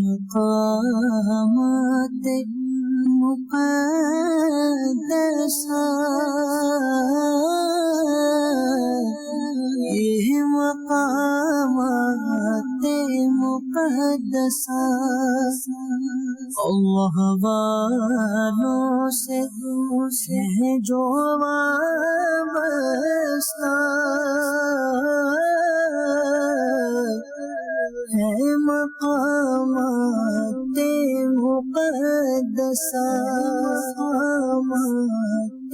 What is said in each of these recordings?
مقامات مقدسہ یہ مقامات مقدسہ اللہ والوں سے جو وابستہ ہے مقامات مقدسہ مقامات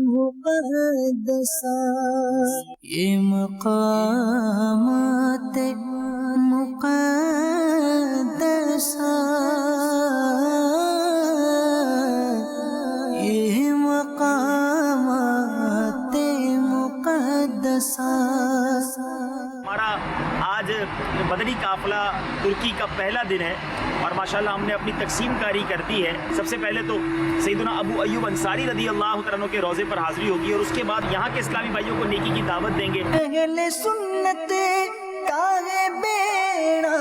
مقدسہ یہ مقامات مقدسہ یہ مقامات مقدسہ۔ ہمارا آج بدری قافلہ ترکی کا پہلا دن ہے اور ماشاءاللہ ہم نے اپنی تقسیم کاری کر دی ہے۔ سب سے پہلے تو سیدنا ابو ایوب انصاری رضی اللہ تعالیٰ عنہ کے روضے پر حاضری ہوگی اور اس کے بعد یہاں کے اسلامی بھائیوں کو نیکی کی دعوت دیں گے۔ اہل سنت کا ہے بیڑا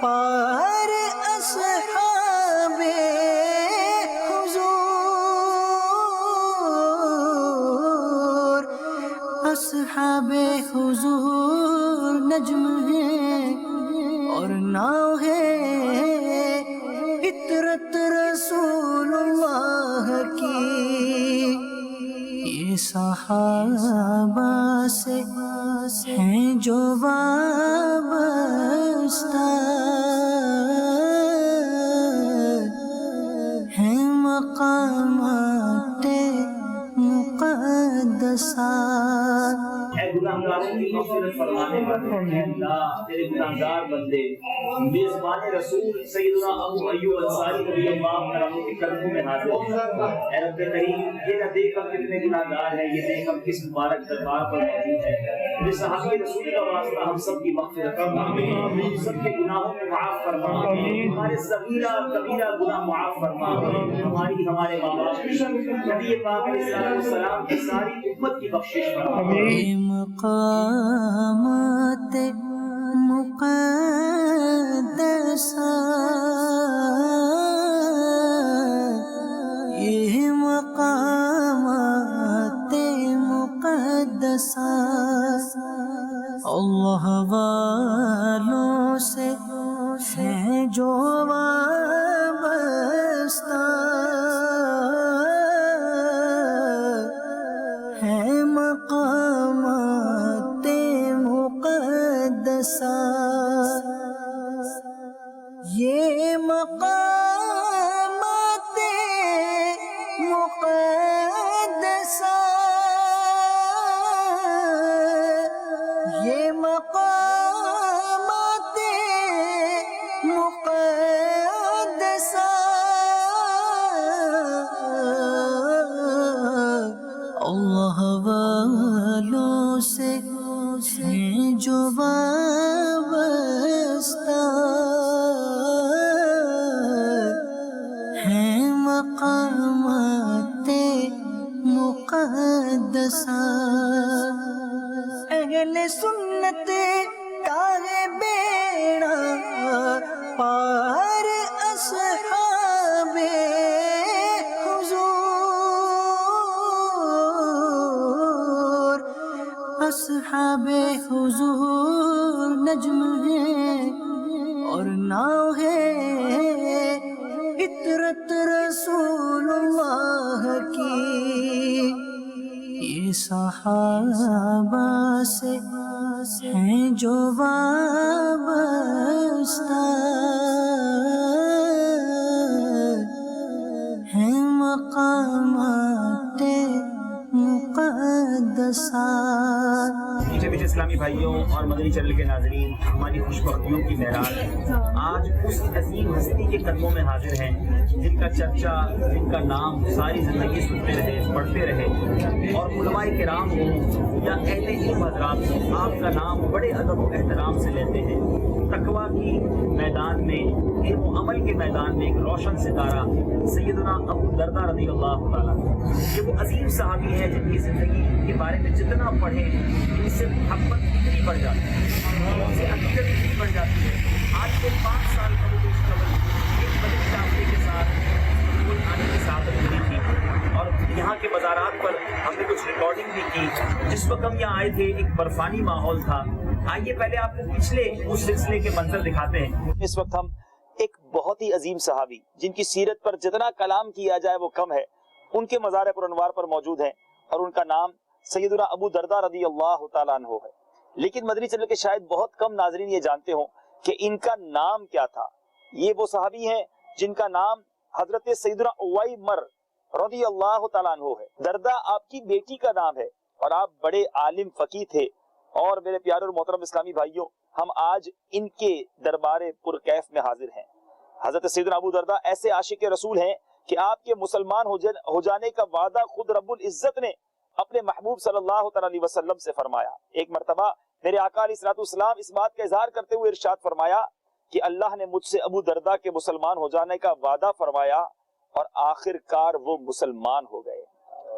پار اصحاب حضور، اصحاب حضور نجم ہے اور ناؤ ہے فطرت رسول اللہ کی۔ یہ صحابہ سے ہیں جو وابستہ ہیں مقامات مقدسہ۔ اے گناہگاروں کی مغفرت فرمانے والے اے اللہ تیرے گناہگار بندے میزبان رسول سیدنا ابو ایوب انصاری رضی اللہ عنہ کے قدموں میں حاضر ہیں۔ اے رب کریم یہ نہ دیکھ ہم کتنے گناہگار ہیں، یہ دیکھ ہم کس مبارک دربار پر موجود ہیں۔ یہ صحابی رسول کا واسطہ ہم سب کی مغفرت فرما، ہم سب کے گناہوں کو معاف فرما، ہمارے صغیرہ کبیرہ گناہ معاف فرما، ہماری ہمارے ماں باپ نبی پاک علیہ السلام کی ساری امت کی بخشش فرما۔ مقامات مقدسہ یہ مقامات مقدسہ اللہ والوں سے ہیں جو وابستہ ہے مقامات مقدسہ۔ یہ مقامات مقدسہ یہ مقامات مقدسہ اللہ والوں سے ہیں جو وابستہ ہیں مقامات مقدسہ۔ اہل سنت کا ہے بیڑا پار اصحاب حضور، اصحاب حضور نجم ہے اور ناؤ ہے فطرت رسول اللہ کی۔ یہ صحابہ سے ہیں جو وابستہ ہیں مقامات مقدسہ۔ پیچھے پیچھے اسلامی بھائیوں اور مدنی چینل کے ناظرین، ہماری خوش بختیوں کی معراج آج اس عظیم ہستی کے قدموں میں حاضر ہیں جن کا چرچا، جن کا نام ساری زندگی سنتے رہے، پڑھتے رہے، اور علماء کرام ہوں یا اہل علم حضرات ہوں، آپ کا نام بڑے ادب و احترام سے لیتے ہیں۔ تقویٰ کی میدان میں، علم و عمل کے میدان میں ایک روشن ستارہ سیدنا ابو دردہ رضی اللہ تعالیٰ، یہ وہ عظیم صحابی ہیں جن کی زندگی کے بارے میں جتنا پڑھیں ان سے محبت اتنی بڑھ جاتی ہے، ان سے عقیدت اتنی بڑھ جاتی ہے۔ آج سے 5 سال قبل ایک مدنی قافلے کے ساتھ استنبول آنے کی سعادت ملی تھی اور یہاں کے مزارات پر ہم نے کچھ ریکارڈنگ بھی کی. جس وقت ہم یہاں آئے تھے ایک برفانی ماحول تھا. آئیے پہلے آپ کو پچھلے اس سلسلے کے منظر دکھاتے ہیں. اس وقت ہم ایک بہت ہی عظیم صحابی جن کی سیرت پر جتنا کلام کیا جائے وہ کم ہے, ان کے مزار پر انوار پر موجود ہیں اور ان کا نام سیدنا ابو درداء رضی اللہ تعالیٰ عنہ ہے. لیکن مدنی چینل کے شاید بہت کم ناظرین یہ جانتے ہوں کہ ان کا نام کیا تھا. یہ وہ صحابی ہیں جن کا نام حضرت سیدنا عویمر رضی اللہ تعالیٰ عنہ ہے. درداء آپ کی بیٹی کا نام ہے اور آپ بڑے عالم فقیہ تھے. اور میرے پیارے اور محترم اسلامی بھائیوں, ہم آج ان کے دربار پرکیف میں حاضر ہیں. حضرت سیدنا ابو درداء ایسے عاشق رسول ہیں کہ آپ کے مسلمان ہو جانے کا وعدہ خود رب العزت نے اپنے محبوب صلی اللہ تعالی علیہ وسلم سے فرمایا. ایک مرتبہ میرے آقا علیہ الصلوۃ والسلام اس بات کا اظہار کرتے ہوئے ارشاد فرمایا کہ اللہ نے مجھ سے ابو درداء کے مسلمان ہو جانے کا وعدہ فرمایا اور آخر کار وہ مسلمان ہو گئے.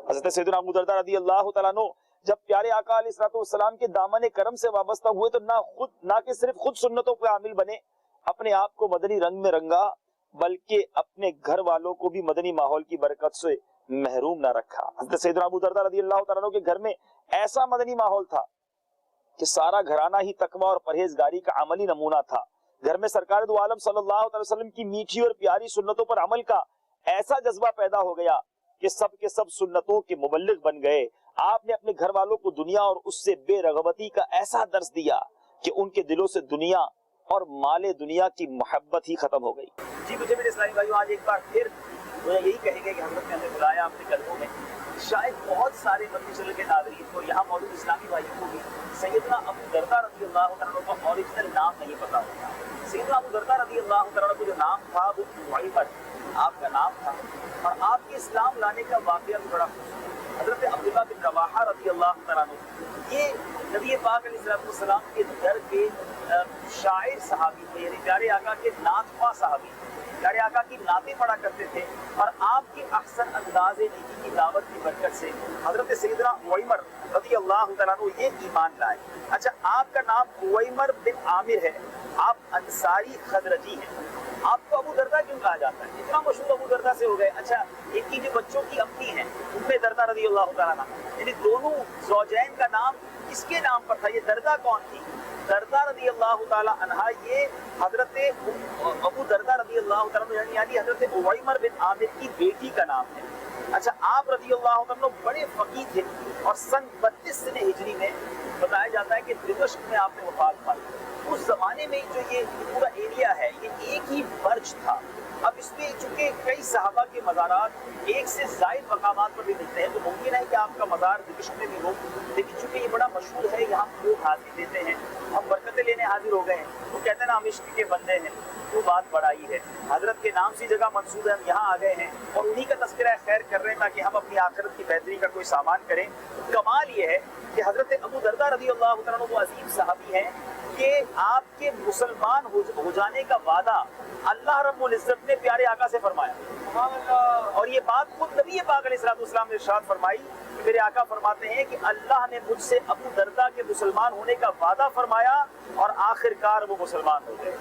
حضرت سیدنا ابو درداء رضی اللہ تعالیٰ عنہ جب پیارے آقا علیہ الصلوۃ والسلام کے دامن کرم سے وابستہ ہوئے تو نہ کہ صرف خود سنتوں پہ عامل بنے, اپنے آپ کو مدنی رنگ میں رنگا, بلکہ اپنے گھر والوں کو بھی مدنی ماحول کی برکت سے محروم نہ رکھا. حضرت سیدنا ابو درداء رضی اللہ تعالیٰ عنہ کے گھر میں ایسا مدنی ماحول تھا کہ سارا گھرانہ ہی تقویٰ اور پرہیزگاری کا عملی نمونہ تھا. گھر میں سرکار دو عالم صلی اللہ علیہ وسلم کی میٹھی اور پیاری سنتوں پر عمل کا ایسا جذبہ پیدا ہو گیا کہ سب کے سب سنتوں کے مبلغ بن گئے. آپ نے اپنے گھر والوں کو دنیا اور اس سے بے رغبتی کا ایسا درس دیا کہ ان کے دلوں سے دنیا اور مال دنیا کی محبت ہی ختم ہو گئی. جی مجھے میرے اسلامی بھائیوں آج ایک بار پھر یہی کہیں گے کہ حضرت نے ہمیں بلایا اپنے قدموں میں. شاید بہت سارے مدنی چینل کے ناظرین کو, یہاں موجود اسلامی بھائیوں کو بھی سیدنا ابو درداء رضی اللہ تعالیٰ عنہ کا اوریجنل نام نہیں پتا ہوتا. سیدنا ابو درداء رضی اللہ تعالیٰ عنہ کو جو نام تھا وہ عویمر آپ کا نام تھا اور آپ کے اسلام لانے کا واقعہ بھی بڑا خوش. حضرت عبداللہ بن رواحہ رضی اللہ تعالیٰ عنہ یہ نبی پاک علیہ السلام کے در کے شاعر صحابی تھے, یعنی پیارے آقا کے نعت خواہ صحابی, پیارے آقا کی نعتیں پڑھا کرتے تھے اور آپ کے احسن انداز نیکی کی دعوت کی برکت سے حضرت سیدنا عویمر رضی اللہ تعالیٰ عنہ یہ ایمان لائے. اچھا, آپ کا نام عویمر بن عامر ہے, آپ انصاری خزرجی ہیں. آپ کو ابو درداء کیوں کہا جاتا ہے؟ اتنا مشہور ابو درداء سے ہو گئے. اچھا, ان کی جو بچوں کی امی ہیں ام درداء رضی اللہ تعالیٰ عنہ, یعنی دونوں زوجین کا نام کس کے نام پر تھا؟ یہ درداء کون تھی؟ درداء رضی اللہ تعالیٰ عنہ یہ حضرت ابو درداء رضی اللہ تعالیٰ عنہ یعنی حضرت عویمر بن عامر کی بیٹی کا نام ہے. اچھا, آپ رضی اللہ تعالیٰ عنہ بڑے فقیہ تھے اور سن 32 ہجری میں بتایا جاتا ہے کہ دمشق میں آپ نے وفات پائی. اس زمانے میں جو یہ پورا ایریا ہے یہ ایک ہی برج تھا. اب اس میں چونکہ کئی صحابہ کے مزارات ایک سے زائد مقامات پر بھی ملتے ہیں تو ممکن ہے کہ آپ کا مزار دمشق میں بھی ہو, لیکن چونکہ یہ بڑا مشہور ہے یہاں لوگ حاضری دیتے ہیں, ہم برکتیں لینے حاضر ہو گئے ہیں. وہ کہتے ہیں نا ہم عشق کے بندے ہیں, وہ بات بڑائی ہے. حضرت کے نام سی جگہ منسوب ہے, ہم یہاں آ گئے ہیں اور انہی کا تذکرہ خیر کر رہے ہیں تاکہ ہم اپنی آخرت کی بہتری کا کوئی سامان کریں. کمال یہ ہے کہ حضرت ابو درداء رضی اللہ تعالیٰ عنہ وہ عظیم صحابی ہیں کہ آپ کے مسلمان ہو جانے کا وعدہ اللہ رب العزت نے پیارے آقا سے فرمایا. اور یہ بات خود نبی پاک علیہ السلام نے ارشاد فرمائی. میرے آقا فرماتے ہیں کہ اللہ نے مجھ سے ابو درداء کے مسلمان ہونے کا وعدہ فرمایا اور آخر کار وہ مسلمان ہو گئے.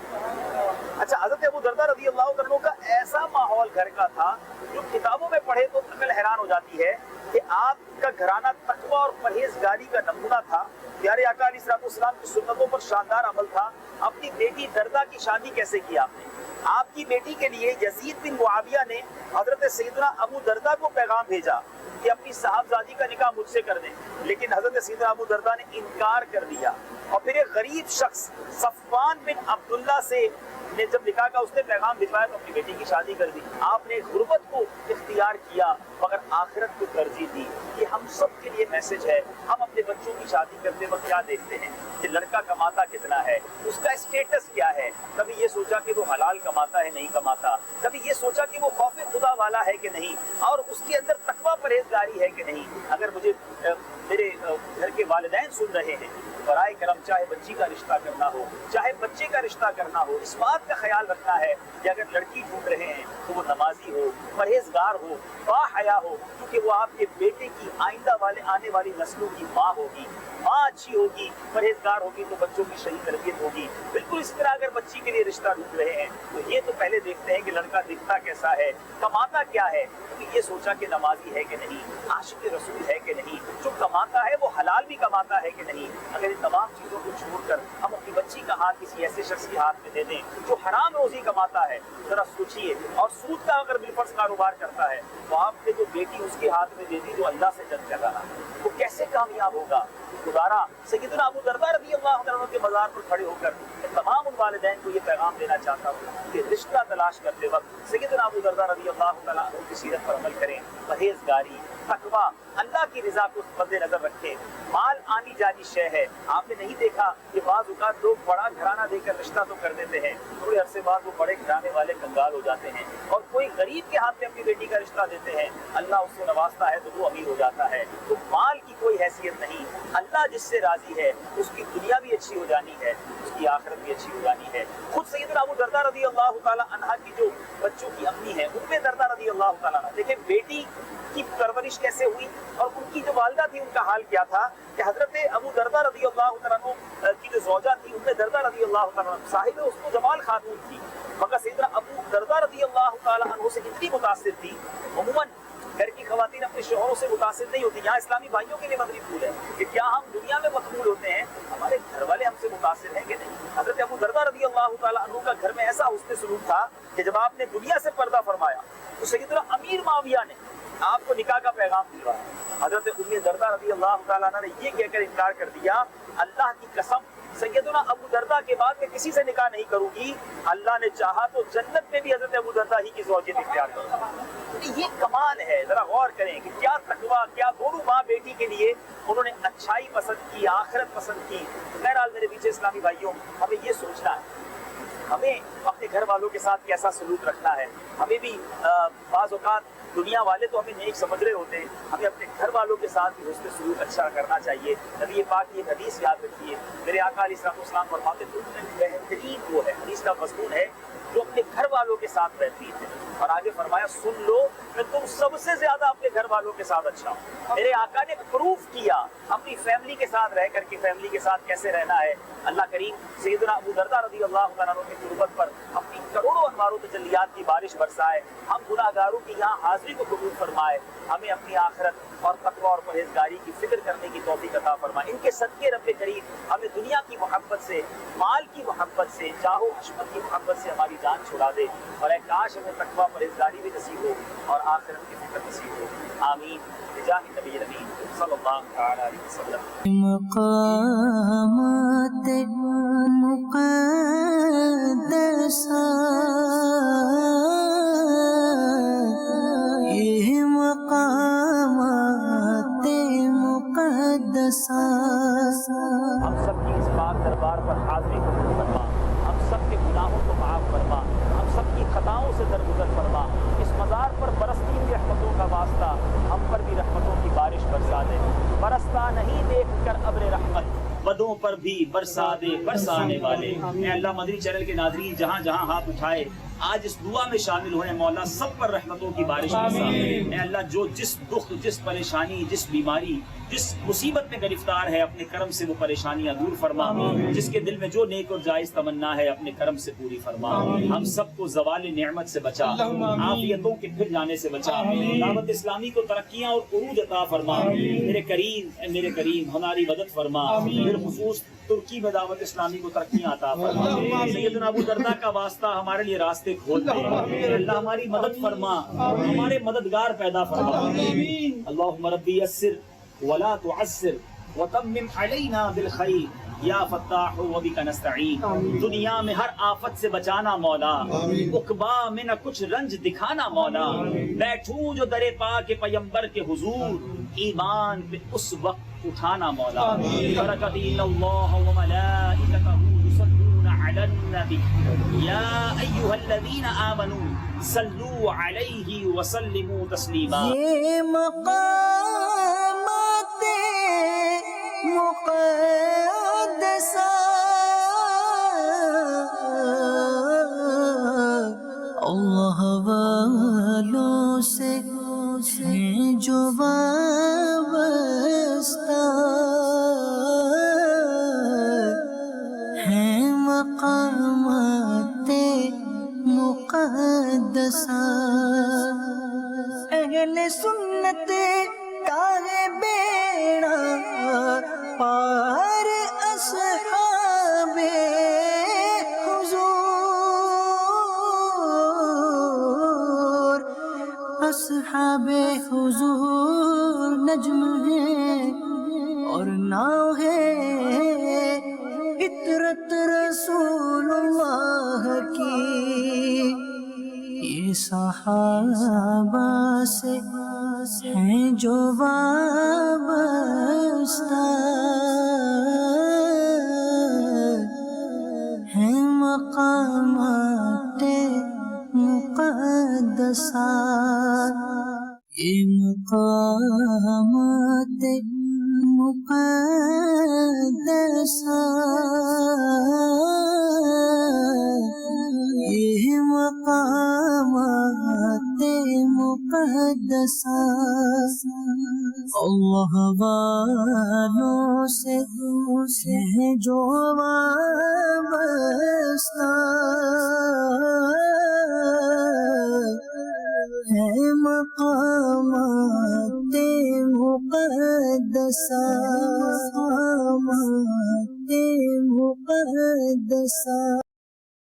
اچھا, حضرت ابو درداء رضی اللہ عنہ کا ایسا ماحول گھر کا تھا جو کتابوں میں پڑھے تو عقل حیران ہو جاتی ہے کہ آپ کا گھرانہ تقویٰ اور پرہیزگاری کا نمونہ تھا. پیارے آقا علیہ السلام کی سنتوں پر شاندار عمل تھا. اپنی بیٹی درداء کی شادی کیسے کی آپ نے؟ آپ کی بیٹی کے لیے یزید بن معاویہ نے حضرت سیدنا ابو درداء کو پیغام بھیجا کہ اپنی صاحبزادی کا نکاح مجھ سے کر دیں, لیکن حضرت سیدنا ابو درداء نے انکار کر دیا. اور پھر ایک غریب شخص صفوان بن عبداللہ سے نے جب نکاح کا اس نے پیغام بھجوایا تو اپنی بیٹی کی شادی کر دی. آپ نے غربت کو اختیار کیا مگر آخرت کو ترجیح دی. یہ ہم سب کے لیے میسج ہے. ہم اپنے بچوں کی شادی کرتے وقت کیا دیکھتے ہیں کہ لڑکا کماتا کتنا ہے, اس کا اسٹیٹس کیا ہے. کبھی یہ سوچا کہ وہ حلال کماتا ہے نہیں کماتا, کبھی یہ سوچا کہ وہ خوف خدا والا ہے کہ نہیں, اور اس کے اندر تقویٰ پرہیزگاری ہے کہ نہیں. اگر مجھے میرے گھر کے والدین سن رہے ہیں, برائے کرم چاہے بچی کا رشتہ کرنا ہو, چاہے بچے کا رشتہ کرنا ہو، اس بات کا خیال رکھنا ہے کہ اگر لڑکی ڈھونڈ رہے ہیں تو وہ نمازی ہو، پرہیزگار ہو، باحیا ہو، کیونکہ وہ آپ کے بیٹے کی آئندہ آنے والی نسلوں کی ماں ہوگی۔ ماں اچھی ہوگی، پرہیزگار ہوگی تو بچوں کی صحیح تربیت ہوگی۔ بالکل اس طرح اگر بچی کے لیے رشتہ ڈھونڈ رہے ہیں تو یہ تو پہلے دیکھتے ہیں کہ لڑکا دکھتا کیسا ہے، کماتا کیا ہے، کیونکہ یہ سوچا کہ نمازی ہے کہ نہیں، عاشق رسول ہے کہ نہیں، جو کماتا ہے وہ حلال بھی کماتا ہے کہ نہیں۔ اگر ان تمام چیزوں کو چھوڑ کر ہم اپنی بچی کا ہاتھ کسی ایسے شخص کے ہاتھ میں دے دیں جو حرام روزی کماتا ہے، ذرا سوچیے۔ اور سود کا اگر بالفرض کاروبار کرتا ہے تو آپ نے جو بیٹی اس کے ہاتھ میں دے دی جو اللہ سے جنگ کر رہا ہے، وہ کیسے کامیاب ہوگا؟ گزارا سیدنا ابو درداء رضی اللہ عنہ کے مزار پر کھڑے ہو کر تمام ان والدین کو یہ پیغام دینا چاہتا ہوں کہ رشتہ تلاش کرتے وقت سیدنا ابو درداء رضی اللہ تعالیٰ عنہ کی سیرت پر عمل کریں، پرہیزگاری، تقویٰ، اللہ کی رضا کو مد نظر رکھیں۔ مال آنی جانی شے ہے، آپ نے نہیں دیکھا کہ بعض اوقات لوگ بڑا گھرانہ دے کر رشتہ تو کر دیتے ہیں، تھوڑے عرصے بعد وہ بڑے گھرانے والے کنگال ہو جاتے ہیں، اور کوئی غریب کے ہاتھ میں اپنی بیٹی کا رشتہ دیتے ہیں، اللہ اس سے نوازتا ہے تو وہ امیر ہو جاتا ہے۔ تو مال کی کوئی حیثیت نہیں، اللہ جس سے راضی ہے اس کی دنیا بھی اچھی ہو جانی ہے، اس کی آخرت بھی اچھی ہو جانی ہے۔ خود سیدنا ابو درداء رضی اللہ تعالیٰ عنہ کی جو بچوں کی امی ہے، ام درداء رضی اللہ تعالیٰ عنہ، دیکھیں بیٹی کی پرورش کیسے ہوئی، اور ان کی جو والدہ تھی ان کا حال کیا تھا کہ حضرت ابو درداء رضی اللہ تعالیٰ عنہ کی جو زوجہ تھی ام درداء رضی اللہ تعالیٰ عنہ، صاحب اس کو جمال خاتون تھی، مگر سیدنا ابو درداء رضی اللہ تعالیٰ عنہ سے اتنی متاثر تھی۔ عموماً گھر کی خواتین اپنے شوہروں سے متاثر نہیں ہوتی، یہاں اسلامی بھائیوں کے لیے مدنی پھول ہے کہ کیا ہم دنیا میں مقبول ہوتے ہیں، ہمارے گھر والے ہم سے متاثر ہیں کہ نہیں۔ حضرت ابو درداء رضی اللہ تعالیٰ عنہ کا گھر میں ایسا حسن سلوک تھا کہ جب آپ نے دنیا سے پردہ فرمایا تو سیدنا امیر معاویہ نے آپ کو نکاح کا پیغام دلوایا۔ حضرت ام درداء رضی اللہ تعالیٰ عنہ نے یہ کہہ کر انکار کر دیا، اللہ کی قسم سیدنا ابو درداء کے بعد میں کسی سے نکاح نہیں کروں گی، اللہ نے چاہا تو جنت میں بھی حضرت ابو درداء ہی کی زوجیت اختیار کروں۔ یہ کمال ہے، ذرا غور کریں کہ کیا تقویٰ، کیا دونوں ماں بیٹی کے لیے انہوں نے اچھائی پسند کی، آخرت پسند کی۔ بہرحال میرے پیچھے اسلامی بھائیوں، ہمیں یہ سوچنا ہے ہمیں اپنے گھر والوں کے ساتھ کیسا سلوک رکھنا ہے۔ ہمیں بھی بعض اوقات دنیا والے تو ہمیں نیک سمجھ رہے ہوتے ہیں، ہمیں اپنے گھر والوں کے ساتھ بھی حسن سلوک اچھا کرنا چاہیے۔ نبی پاک کی ایک حدیث یاد رکھیے، میرے آقا علیہ السلام فرماتے ہیں بہترین وہ ہے، حدیث کا مضمون ہے جو اپنے گھر والوں کے ساتھ بہترین ہے، اور آگے فرمایا سن لو میں تم سب سے زیادہ اپنے گھر والوں کے ساتھ اچھا ہوں۔ میرے آقا نے پروف کیا اپنی فیملی کے ساتھ رہ کر کے فیملی کے ساتھ کیسے رہنا ہے۔ اللہ کریم سیدنا ابو درداء رضی اللہ تعالیٰ عنہ کی قربت پر اپنی کروڑوں انوار و تجلیات کی بارش برسائے، ہم گناہ گاروں کی یہاں حاضری کو قبول فرمائے، ہمیں اپنی آخرت اور تقویٰ اور پرہیزگاری کی فکر کرنے کی توفیق عطا فرمائے۔ ان کے صدقے رب کریم ہمیں دنیا کی محبت سے، مال کی محبت سے، جاہ و حشمت کی محبت سے ہماری جان چھڑا دے، اور اے کاش ہمیں تقویٰ پرہیزگاری بھی نصیب ہو اور آخرت کی فکر نصیب ہو۔ آمین بجاہ نبی الامین صلی اللہ تعالی علیہ وسلم۔ مقامات مقدسہ، یہ مقامات مقدسہ، ہم سب کی اس پاک دربار پر حاضری قبول فرما، ہم سب کے گناہوں کو معاف فرما، ہم سب کی خطاؤں سے درگزر فرما۔ اس مزار پر برستی ہوئی رحمتوں کا واسطہ ہم پر بھی رحمتوں کی بارش برسا دے، برستا نہیں دیکھ کر ابر رحمت، بدوں پر بھی برسا دے برسانے والے۔ اے اللہ مدنی چینل کے ناظرین جہاں جہاں ہاتھ اٹھائے آج اس دعا میں شامل ہوئے، مولا سب پر رحمتوں کی بارش برسا۔ اے اللہ جو جس دکھ، جس پریشانی، جس بیماری، جس مصیبت میں گرفتار ہے اپنے کرم سے وہ پریشانیاں دور فرما، جس کے دل میں جو نیک اور جائز تمنا ہے اپنے کرم سے پوری فرما۔ ہم سب کو زوال نعمت سے بچا، عافیتوں کے پھر جانے سے بچا، دعوت اسلامی کو ترقیاں اور عروج عطا فرما۔ میرے کریم ہماری مدد فرما، بالخصوص ترکی میں دعوت اسلامی کو ترقیاں عطا فرما۔ سیدنا ابو درداء کا واسطہ ہمارے لیے راستے کھول دے، اللہ ہماری مدد فرما، ہمارے مددگار پیدا فرما۔ اللہم ربی یسر ولا تعسر وتمم علینا بالخیر یا فتاح وبک نستعین۔ دنیا میں ہر آفت سے بچانا مولا، عقبا میں نہ کچھ رنج دکھانا مولا، بیٹھوں جو در پاک پیمبر کے حضور، ایمان پہ اس وقت اٹھانا مولا۔ برکت اللہ وملائکتہ یصلون علی النبی یا ایھا الذین آمنوا صلوا علیہ وسلموا تسلیما۔ یہ مقامات مقدسہ اللہ والوں سے ہیں جو وابستہ، ہیں مقامات مقدسہ، اہل سنت کا ہے بیڑا پار، اصحاب حضور، اصحاب حضور نجم ہے اور ناؤ ہے، عطرت رسول اللہ کی، یہ صحابہ سے ہیں جو وابستہ، ہیں مقامات مقدسہ، یہ مقامات مقدسہ، یہ مقامات مقدسہ، اللہ والوں سے ہیں جو وابستہ، ہے مقامات مقدسہ، مقامات مقدسہ۔